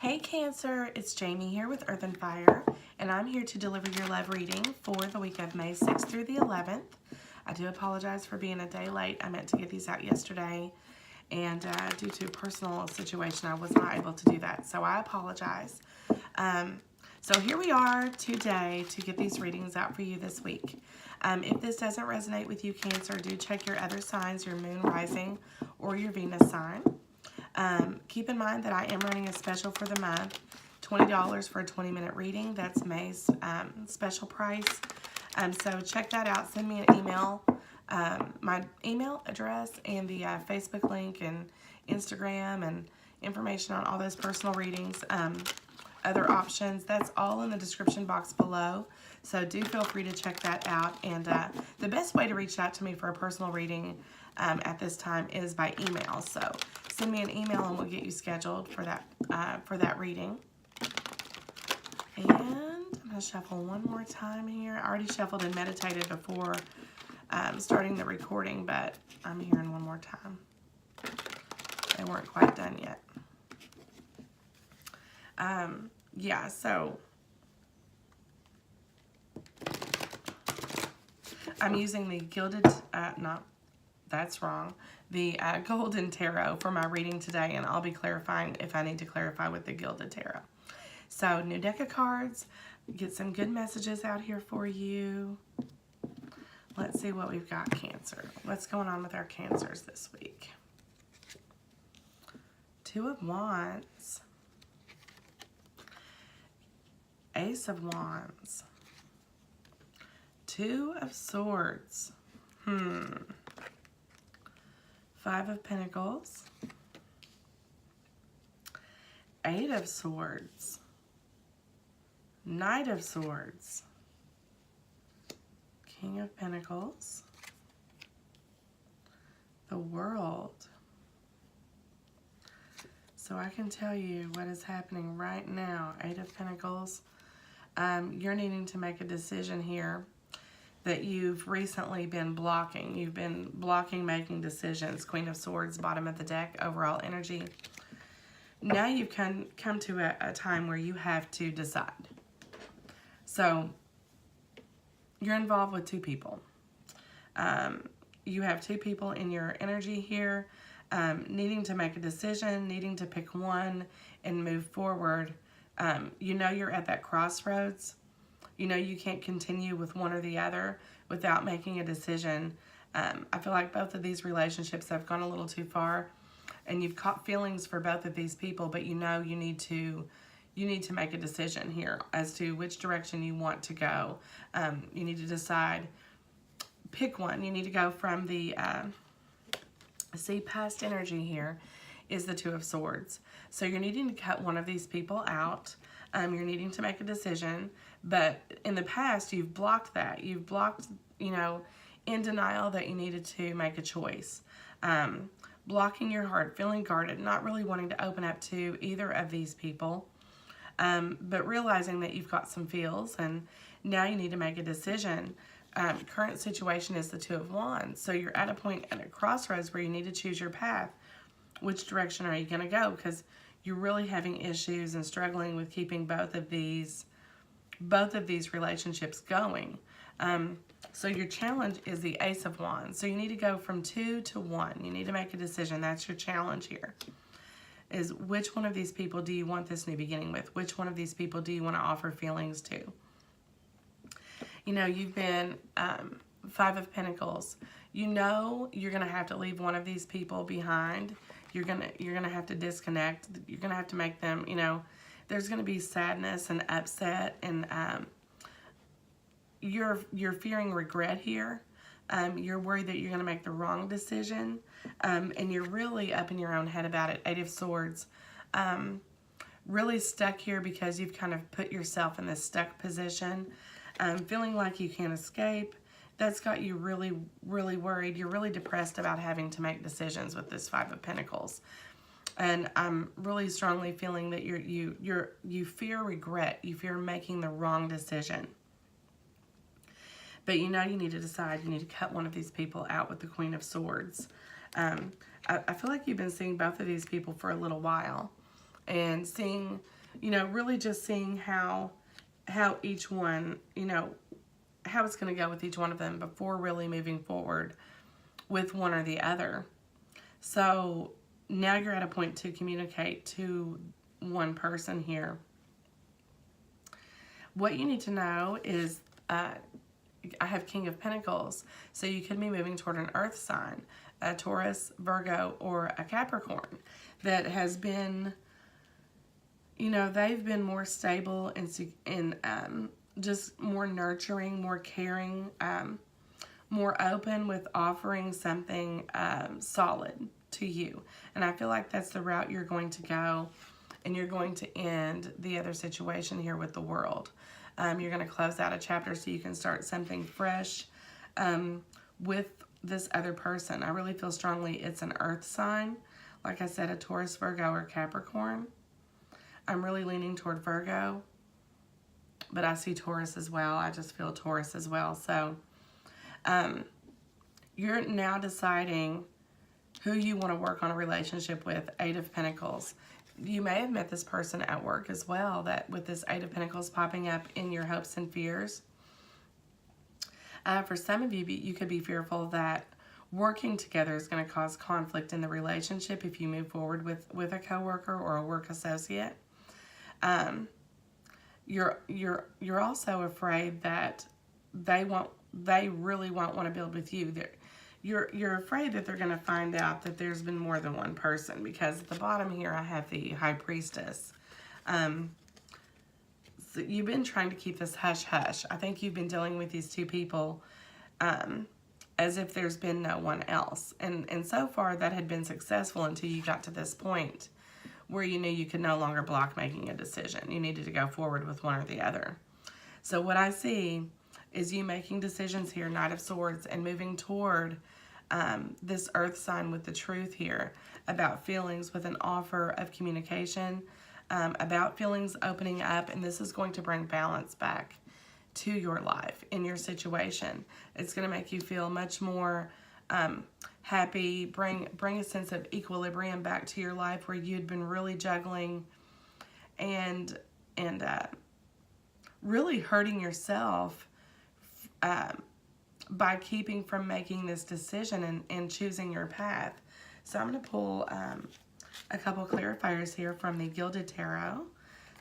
Hey Cancer, it's Jamie here with Earth and Fire, and I'm here to deliver your love reading for the week of May 6th through the 11th. I do apologize for being a day late. I meant to get these out yesterday, and due to a personal situation, I was not able to do that, so I apologize. So here we are today to get these readings out for you this week. If this doesn't resonate with you, Cancer, do check your other signs, your moon, rising, or your Venus sign. Keep in mind that I am running a special for the month, $20 for a 20-minute reading. That's May's special price. So check that out. Send me an email, my email address and the Facebook link and Instagram and information on all those personal readings, other options. That's all in the description box below. So do feel free to check that out. And the best way to reach out to me for a personal reading at this time is by email. So send me an email and we'll get you scheduled for that reading. And I'm going to shuffle one more time here. I already shuffled and meditated before starting the recording, but I'm hearing one more time. They weren't quite done yet. Yeah, so I'm using the Gilded, that's wrong, the Golden Tarot for my reading today, and I'll be clarifying if I need to clarify with the Gilded Tarot. So, new deck of cards, get some good messages out here for you. Let's see what we've got, Cancer. What's going on with our Cancers this week? Two of Wands. Ace of Wands. Two of Swords. Five of Pentacles. Eight of Swords. Knight of Swords. King of Pentacles. The World. So I can tell you what is happening right now. Eight of Pentacles. You're needing to make a decision here that you've recently been blocking. You've been blocking making decisions. Queen of Swords, bottom of the deck, overall energy. Now you've come to a time where you have to decide. So you're involved with two people. You have two people in your energy here, needing to make a decision, needing to pick one and move forward. You know you're at that crossroads. You know you can't continue with one or the other without making a decision. I feel like both of these relationships have gone a little too far, and you've caught feelings for both of these people, but you know you need to make a decision here as to which direction you want to go. You need to decide, pick one. You need to go from the, see, past energy here is the Two of Swords. So you're needing to cut one of these people out. You're needing to make a decision, but in the past you've blocked that. You've blocked, you know, in denial that you needed to make a choice. Blocking your heart, feeling guarded, not really wanting to open up to either of these people, but realizing that you've got some feels and now you need to make a decision. Current situation is the Two of Wands. So you're at a point at a crossroads where you need to choose your path. Which direction are you going to go? Because you're really having issues and struggling with keeping both of these relationships going. So your challenge is the Ace of Wands. So you need to go from 2 to 1. You need to make a decision. That's your challenge here. Is which one of these people do you want this new beginning with? Which one of these people do you want to offer feelings to? You know, you've been Five of Pentacles. You know you're going to have to leave one of these people behind. You're gonna have to disconnect. You're gonna have to make them, you know, there's gonna be sadness and upset, and you're fearing regret here. You're worried that you're gonna make the wrong decision, and you're really up in your own head about it. Eight of Swords. Really stuck here because you've kind of put yourself in this stuck position, feeling like you can't escape. That's got you really, really worried. You're really depressed about having to make decisions with this Five of Pentacles. And I'm really strongly feeling that you fear regret. You fear making the wrong decision. But you know you need to decide. You need to cut one of these people out with the Queen of Swords. I feel like you've been seeing both of these people for a little while. and seeing, really just seeing how each one, how it's going to go with each one of them before really moving forward with one or the other. So now you're at a point to communicate to one person here. What you need to know is, I have King of Pentacles, so you could be moving toward an earth sign, a Taurus, Virgo, or a Capricorn that has been, they've been more stable and just more nurturing, more caring, more open with offering something solid to you. And I feel like that's the route you're going to go, and you're going to end the other situation here with the World. You're going to close out a chapter so you can start something fresh with this other person. I really feel strongly it's an earth sign. Like I said, a Taurus, Virgo, or Capricorn. I'm really leaning toward Virgo, but I see Taurus as well. I just feel Taurus as well. So you're now deciding who you want to work on a relationship with. 8 of Pentacles. You may have met this person at work as well, that with this 8 of Pentacles popping up in your hopes and fears. For some of you, you could be fearful that working together is going to cause conflict in the relationship if you move forward with a coworker or a work associate. You're also afraid that they really won't want to build with you. You're afraid that they're going to find out that there's been more than one person, because at the bottom here I have the High Priestess. So you've been trying to keep this hush-hush. I think you've been dealing with these two people as if there's been no one else. And so far that had been successful until you got to this point where you knew you could no longer block making a decision. You needed to go forward with one or the other. So what I see is you making decisions here, Knight of Swords, and moving toward this earth sign with the truth here about feelings, with an offer of communication, about feelings opening up, and this is going to bring balance back to your life, in your situation. It's going to make you feel much more happy, bring a sense of equilibrium back to your life where you'd been really juggling and really hurting yourself by keeping from making this decision and choosing your path. So I'm going to pull a couple clarifiers here from the Gilded Tarot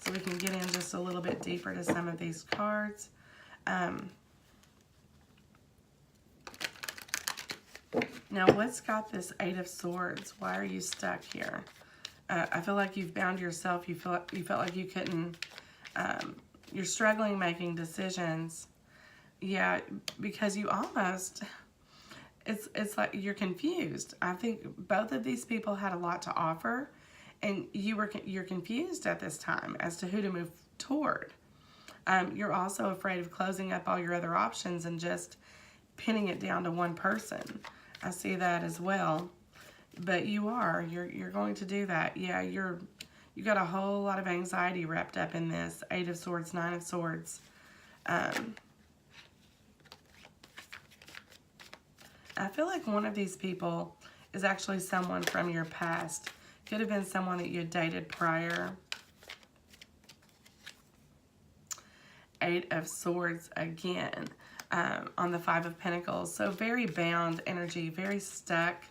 so we can get in just a little bit deeper to some of these cards. Now, what's got this 8 of Swords? Why are you stuck here? I feel like you've bound yourself. You felt like you couldn't. You're struggling making decisions. Yeah, because you almost. It's like you're confused. I think both of these people had a lot to offer, and you're confused at this time as to who to move toward. You're also afraid of closing up all your other options and just pinning it down to one person. I see that as well. But you're going to do that. Yeah, you got a whole lot of anxiety wrapped up in this 8 of Swords, 9 of Swords. I feel like one of these people is actually someone from your past. Could have been someone that you had dated prior. 8 of Swords again on the 5 of Pentacles. So very bound energy, very stuck.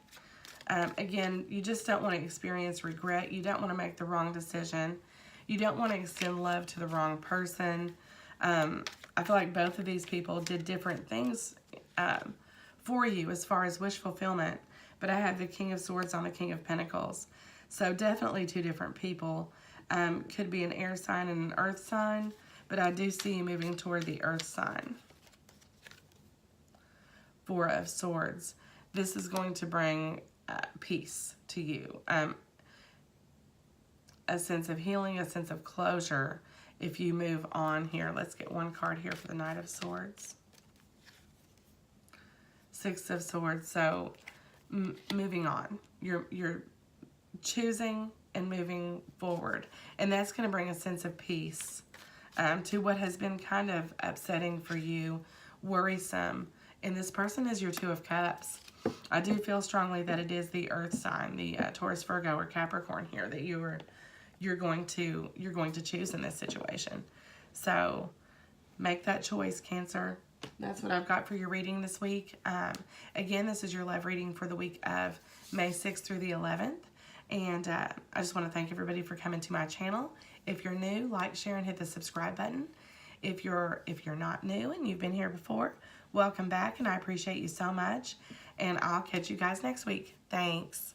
Again, you just don't want to experience regret. You don't want to make the wrong decision. You don't want to extend love to the wrong person. I feel like both of these people did different things for you as far as wish fulfillment. But I have the King of Swords on the King of Pentacles. So definitely two different people. Could be an air sign and an earth sign. But I do see you moving toward the earth sign. 4 of Swords. This is going to bring peace to you. A sense of healing, a sense of closure if you move on here. Let's get one card here for the Knight of Swords. 6 of Swords. So moving on. You're choosing and moving forward. And that's going to bring a sense of peace to what has been kind of upsetting for you, worrisome. And this person is your 2 of Cups. I do feel strongly that it is the earth sign, the Taurus, Virgo, or Capricorn here that you're you're going to choose in this situation. So make that choice, Cancer. That's what I've got for your reading this week. Again, this is your love reading for the week of May 6th through the 11th. And I just want to thank everybody for coming to my channel. If you're new, like, share, and hit the subscribe button. If you're not new and you've been here before, welcome back, and I appreciate you so much. And I'll catch you guys next week. Thanks.